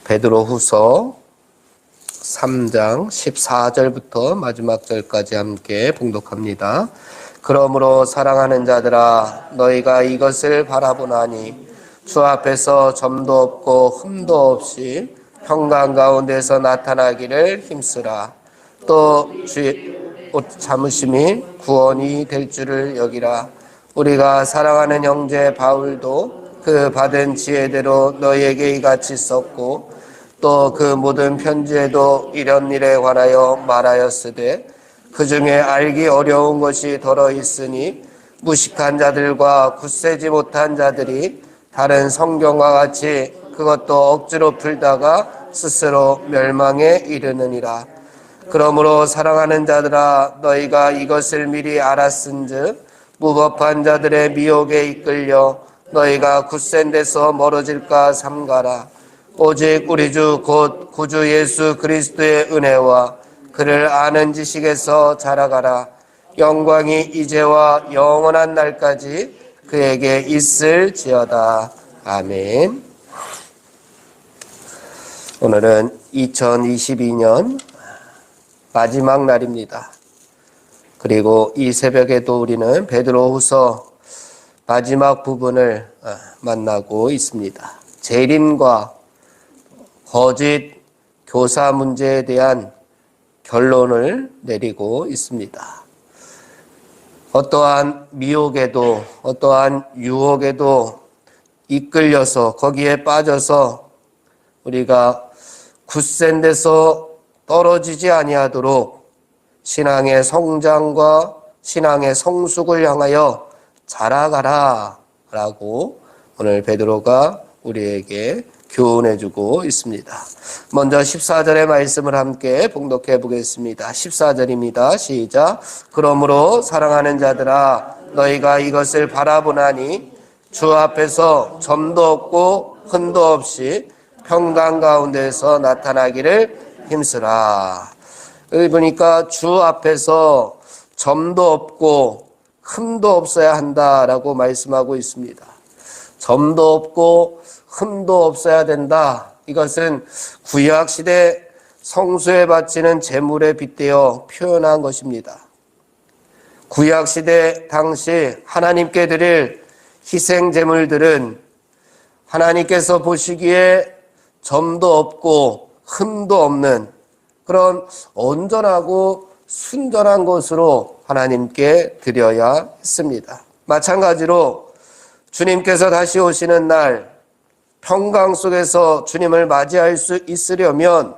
베드로후서 3장 14절부터 마지막 절까지 함께 봉독합니다. 그러므로 사랑하는 자들아 너희가 이것을 바라보나니 주 앞에서 점도 없고 흠도 없이 평강 가운데서 나타나기를 힘쓰라. 또 주의 참으심이 구원이 될 줄을 여기라. 우리가 사랑하는 형제 바울도 그 받은 지혜대로 너희에게 이같이 썼고 또 그 모든 편지에도 이런 일에 관하여 말하였으되 그 중에 알기 어려운 것이 더러 있으니 무식한 자들과 굳세지 못한 자들이 다른 성경과 같이 그것도 억지로 풀다가 스스로 멸망에 이르느니라. 그러므로 사랑하는 자들아 너희가 이것을 미리 알았은즉 무법한 자들의 미혹에 이끌려 너희가 굳센 데서 멀어질까 삼가라. 오직 우리 주 곧 구주 예수 그리스도의 은혜와 그를 아는 지식에서 자라가라. 영광이 이제와 영원한 날까지 그에게 있을지어다. 아멘. 오늘은 2022년 마지막 날입니다. 그리고 이 새벽에도 우리는 베드로후서 마지막 부분을 만나고 있습니다. 재림과 거짓 교사 문제에 대한 결론을 내리고 있습니다. 어떠한 미혹에도 어떠한 유혹에도 이끌려서 거기에 빠져서 우리가 굳센 데서 떨어지지 아니하도록 신앙의 성장과 신앙의 성숙을 향하여 자라가라 라고 오늘 베드로가 우리에게 교훈해주고 있습니다. 먼저 14절의 말씀을 함께 봉독해 보겠습니다. 14절입니다. 시작. 그러므로 사랑하는 자들아 너희가 이것을 바라보나니 주 앞에서 점도 없고 흠도 없이 평강 가운데서 나타나기를 힘쓰라. 여기 보니까 주 앞에서 점도 없고 흠도 없어야 한다라고 말씀하고 있습니다. 점도 없고 흠도 없어야 된다. 이것은 구약시대 성소에 바치는 제물에 빗대어 표현한 것입니다. 구약시대 당시 하나님께 드릴 희생 제물들은 하나님께서 보시기에 점도 없고 흠도 없는 그런 온전하고 순전한 것으로 하나님께 드려야 했습니다. 마찬가지로 주님께서 다시 오시는 날 평강 속에서 주님을 맞이할 수 있으려면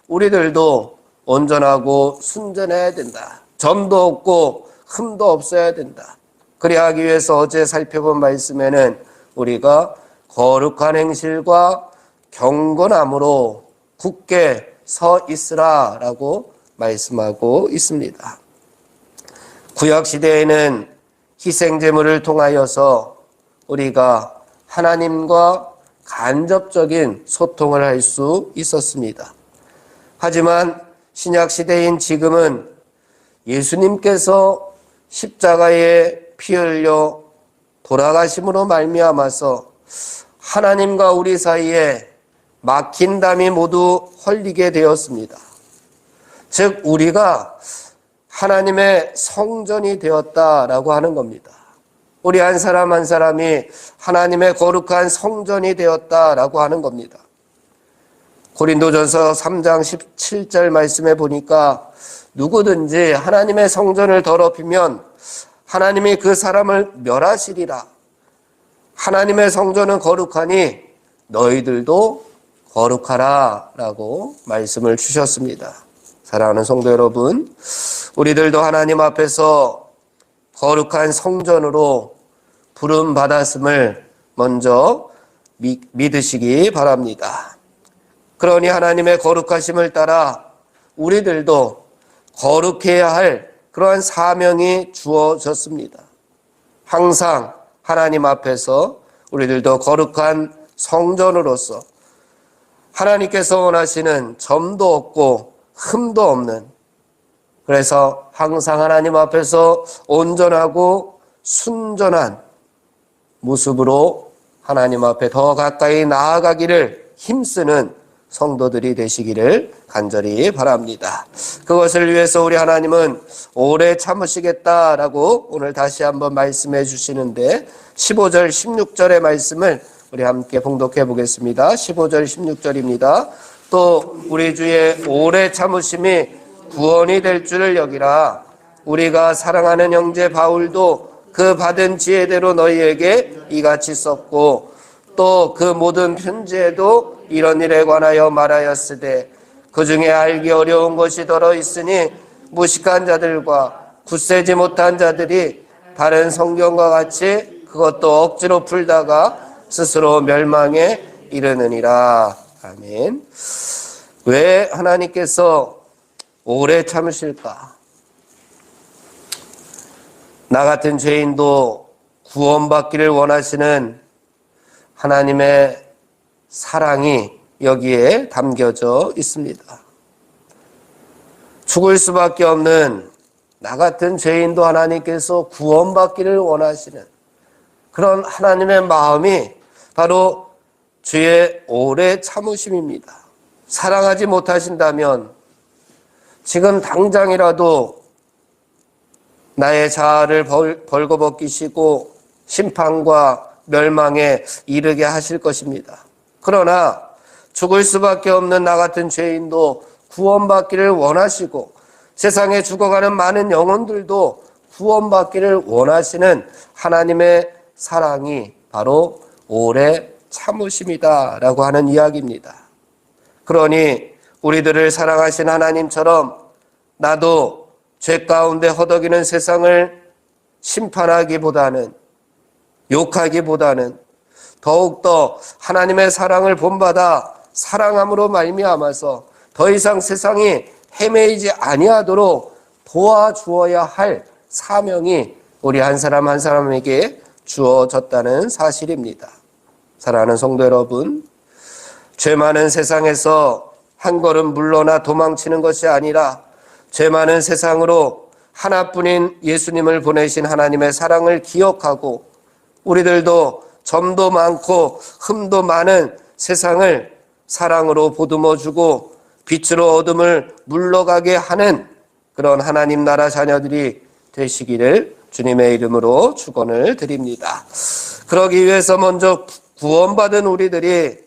우리들도 온전하고 순전해야 된다. 점도 없고 흠도 없어야 된다. 그래야 하기 위해서 어제 살펴본 말씀에는 우리가 거룩한 행실과 경건함으로 굳게 서 있으라 라고 말씀하고 있습니다. 구약시대에는 희생제물을 통하여서 우리가 하나님과 간접적인 소통을 할 수 있었습니다. 하지만 신약시대인 지금은 예수님께서 십자가에 피 흘려 돌아가심으로 말미암아서 하나님과 우리 사이에 막힌 담이 모두 헐리게 되었습니다. 즉 우리가 하나님의 성전이 되었다라고 하는 겁니다. 우리 한 사람 한 사람이 하나님의 거룩한 성전이 되었다라고 하는 겁니다. 고린도전서 3장 17절 말씀에 보니까 누구든지 하나님의 성전을 더럽히면 하나님이 그 사람을 멸하시리라. 하나님의 성전은 거룩하니 너희들도 거룩하라 라고 말씀을 주셨습니다. 사랑하는 성도 여러분, 우리들도 하나님 앞에서 거룩한 성전으로 부름 받았음을 먼저 믿으시기 바랍니다. 그러니 하나님의 거룩하심을 따라 우리들도 거룩해야 할 그러한 사명이 주어졌습니다. 항상 하나님 앞에서 우리들도 거룩한 성전으로서 하나님께서 원하시는 점도 없고 흠도 없는, 그래서 항상 하나님 앞에서 온전하고 순전한 모습으로 하나님 앞에 더 가까이 나아가기를 힘쓰는 성도들이 되시기를 간절히 바랍니다. 그것을 위해서 우리 하나님은 오래 참으시겠다라고 오늘 다시 한번 말씀해 주시는데 15절 16절의 말씀을 우리 함께 봉독해 보겠습니다. 15절 16절입니다. 또 우리 주의 오래 참으심이 구원이 될 줄을 여기라. 우리가 사랑하는 형제 바울도 그 받은 지혜대로 너희에게 이같이 썼고 또 그 모든 편지에도 이런 일에 관하여 말하였으되 그 중에 알기 어려운 것이 더러 있으니 무식한 자들과 굳세지 못한 자들이 다른 성경과 같이 그것도 억지로 풀다가 스스로 멸망에 이르느니라. 아멘. 왜 하나님께서 오래 참으실까? 나 같은 죄인도 구원받기를 원하시는 하나님의 사랑이 여기에 담겨져 있습니다. 죽을 수밖에 없는 나 같은 죄인도 하나님께서 구원받기를 원하시는 그런 하나님의 마음이 바로 주의 오래 참으심입니다. 사랑하지 못하신다면 지금 당장이라도 나의 자아를 벌거벗기시고 심판과 멸망에 이르게 하실 것입니다. 그러나 죽을 수밖에 없는 나 같은 죄인도 구원받기를 원하시고 세상에 죽어가는 많은 영혼들도 구원받기를 원하시는 하나님의 사랑이 바로 오래 참으심이다라고 하는 이야기입니다. 그러니 우리들을 사랑하신 하나님처럼 나도 죄 가운데 허덕이는 세상을 심판하기보다는 욕하기보다는 더욱더 하나님의 사랑을 본받아 사랑함으로 말미암아서 더 이상 세상이 헤매이지 아니하도록 도와주어야 할 사명이 우리 한 사람 한 사람에게 주어졌다는 사실입니다. 사랑하는 성도 여러분, 죄 많은 세상에서 한 걸음 물러나 도망치는 것이 아니라 죄 많은 세상으로 하나뿐인 예수님을 보내신 하나님의 사랑을 기억하고 우리들도 점도 많고 흠도 많은 세상을 사랑으로 보듬어주고 빛으로 어둠을 물러가게 하는 그런 하나님 나라 자녀들이 되시기를 주님의 이름으로 축원을 드립니다. 그러기 위해서 먼저 구원받은 우리들이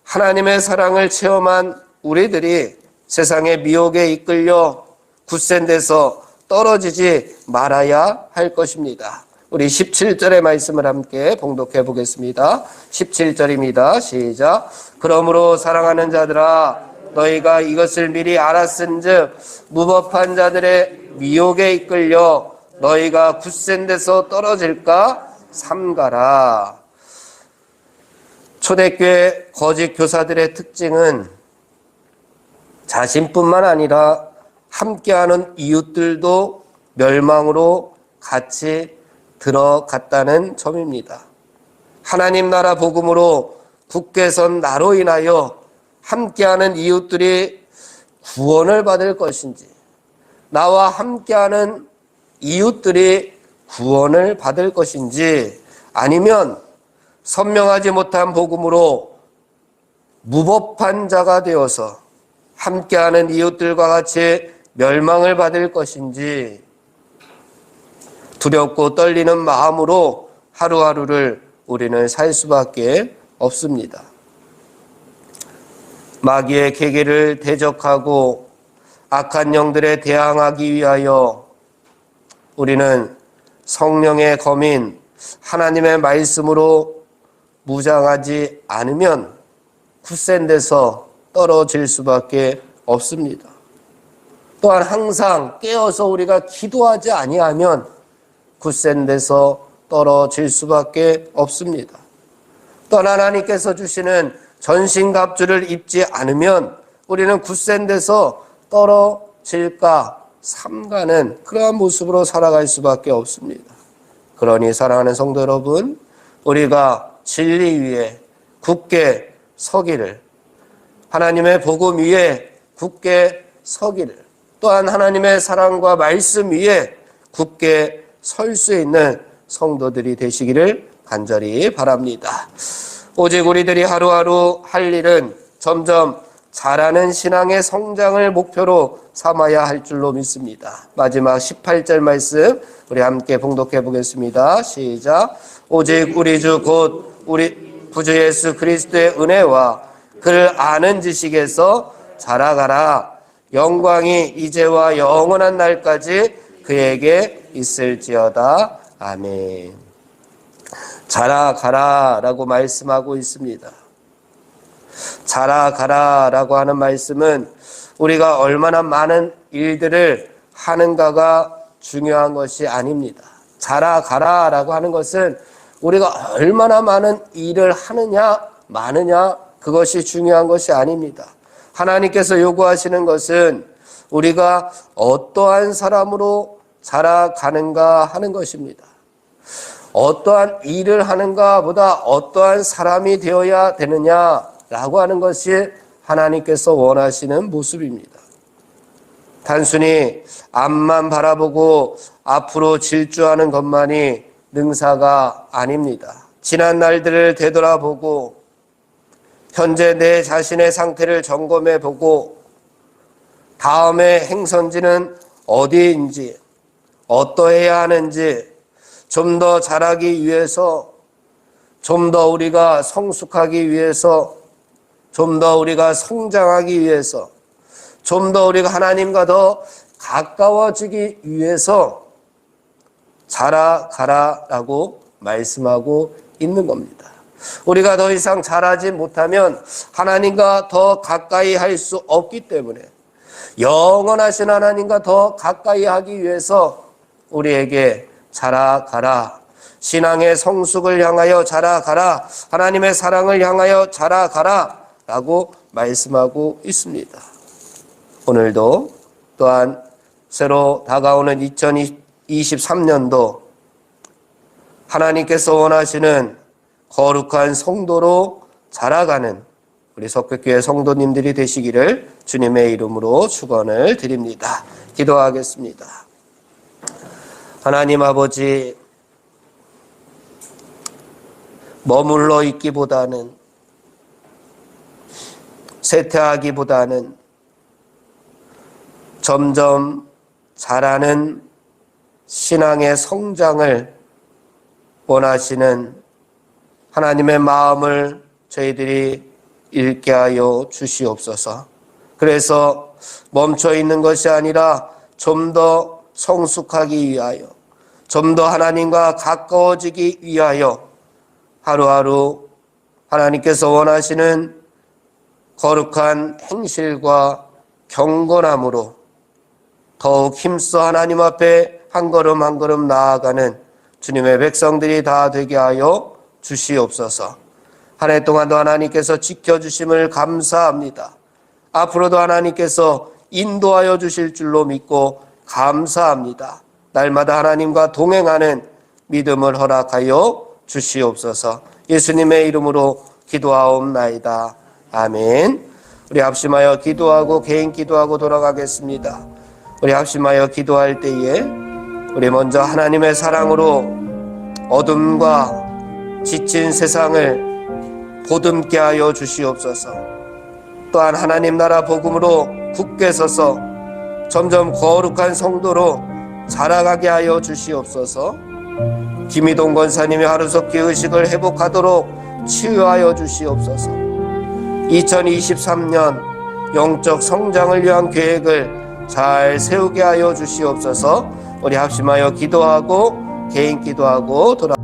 하나님의 사랑을 체험한 우리들이 세상의 미혹에 이끌려 굳센 데서 떨어지지 말아야 할 것입니다. 우리 17절의 말씀을 함께 봉독해 보겠습니다. 17절입니다. 시작. 그러므로 사랑하는 자들아 너희가 이것을 미리 알았은즉 무법한 자들의 미혹에 이끌려 너희가 굳센 데서 떨어질까 삼가라. 초대교회 거짓 교사들의 특징은 자신뿐만 아니라 함께하는 이웃들도 멸망으로 같이 들어갔다는 점입니다. 하나님 나라 복음으로 굳게 선 나로 인하여 함께하는 이웃들이 구원을 받을 것인지 나와 함께하는 이웃들이 구원을 받을 것인지 아니면 선명하지 못한 복음으로 무법한 자가 되어서 함께하는 이웃들과 같이 멸망을 받을 것인지 두렵고 떨리는 마음으로 하루하루를 우리는 살 수밖에 없습니다. 마귀의 계계를 대적하고 악한 영들에 대항하기 위하여 우리는 성령의 검인 하나님의 말씀으로 무장하지 않으면 굳센 데서 떨어질 수밖에 없습니다. 또한 항상 깨어서 우리가 기도하지 아니하면 굳센 데서 떨어질 수밖에 없습니다. 또한 하나님께서 주시는 전신갑주를 입지 않으면 우리는 굳센 데서 떨어질까 삼가는 그러한 모습으로 살아갈 수밖에 없습니다. 그러니 사랑하는 성도 여러분, 우리가 진리 위에 굳게 서기를, 하나님의 복음 위에 굳게 서기를, 또한 하나님의 사랑과 말씀 위에 굳게 설 수 있는 성도들이 되시기를 간절히 바랍니다. 오직 우리들이 하루하루 할 일은 점점 자라는 신앙의 성장을 목표로 삼아야 할 줄로 믿습니다. 마지막 18절 말씀 우리 함께 봉독해 보겠습니다. 시작. 오직 우리 주 곧 우리 구주 예수 그리스도의 은혜와 그를 아는 지식에서 자라가라. 영광이 이제와 영원한 날까지 그에게 있을지어다. 아멘. 자라가라 라고 말씀하고 있습니다. 자라가라 라고 하는 말씀은 우리가 얼마나 많은 일들을 하는가가 중요한 것이 아닙니다. 자라가라 라고 하는 것은 우리가 얼마나 많은 일을 하느냐 마느냐 그것이 중요한 것이 아닙니다. 하나님께서 요구하시는 것은 우리가 어떠한 사람으로 자라가는가 하는 것입니다. 어떠한 일을 하는가 보다 어떠한 사람이 되어야 되느냐라고 하는 것이 하나님께서 원하시는 모습입니다. 단순히 앞만 바라보고 앞으로 질주하는 것만이 능사가 아닙니다. 지난 날들을 되돌아보고 현재 내 자신의 상태를 점검해 보고 다음의 행선지는 어디인지 어떠해야 하는지 좀 더 자라기 위해서 좀 더 우리가 성숙하기 위해서 좀 더 우리가 성장하기 위해서 좀 더 우리가 하나님과 더 가까워지기 위해서 자라가라라고 말씀하고 있는 겁니다. 우리가 더 이상 자라지 못하면 하나님과 더 가까이 할 수 없기 때문에 영원하신 하나님과 더 가까이 하기 위해서 우리에게 자라가라. 신앙의 성숙을 향하여 자라가라. 하나님의 사랑을 향하여 자라가라 라고 말씀하고 있습니다. 오늘도 또한 새로 다가오는 2023년도 하나님께서 원하시는 거룩한 성도로 자라가는 우리 석백교회 성도님들이 되시기를 주님의 이름으로 축원을 드립니다. 기도하겠습니다. 하나님 아버지, 머물러 있기보다는 쇠퇴하기보다는 점점 자라는 신앙의 성장을 원하시는 하나님의 마음을 저희들이 읽게 하여 주시옵소서. 그래서 멈춰 있는 것이 아니라 좀 더 성숙하기 위하여 좀 더 하나님과 가까워지기 위하여 하루하루 하나님께서 원하시는 거룩한 행실과 경건함으로 더욱 힘써 하나님 앞에 한 걸음 한 걸음 나아가는 주님의 백성들이 다 되게 하여 주시옵소서. 한 해 동안도 하나님께서 지켜주심을 감사합니다. 앞으로도 하나님께서 인도하여 주실 줄로 믿고 감사합니다. 날마다 하나님과 동행하는 믿음을 허락하여 주시옵소서. 예수님의 이름으로 기도하옵나이다. 아멘. 우리 합심하여 기도하고 개인 기도하고 돌아가겠습니다. 우리 합심하여 기도할 때에 우리 먼저 하나님의 사랑으로 어둠과 지친 세상을 보듬게 하여 주시옵소서. 또한 하나님 나라 복음으로 굳게 서서 점점 거룩한 성도로 자라가게 하여 주시옵소서. 김희동 권사님의 하루속기 의식을 회복하도록 치유하여 주시옵소서. 2023년 영적 성장을 위한 계획을 잘 세우게 하여 주시옵소서. 우리 합심하여 기도하고 개인 기도하고 돌아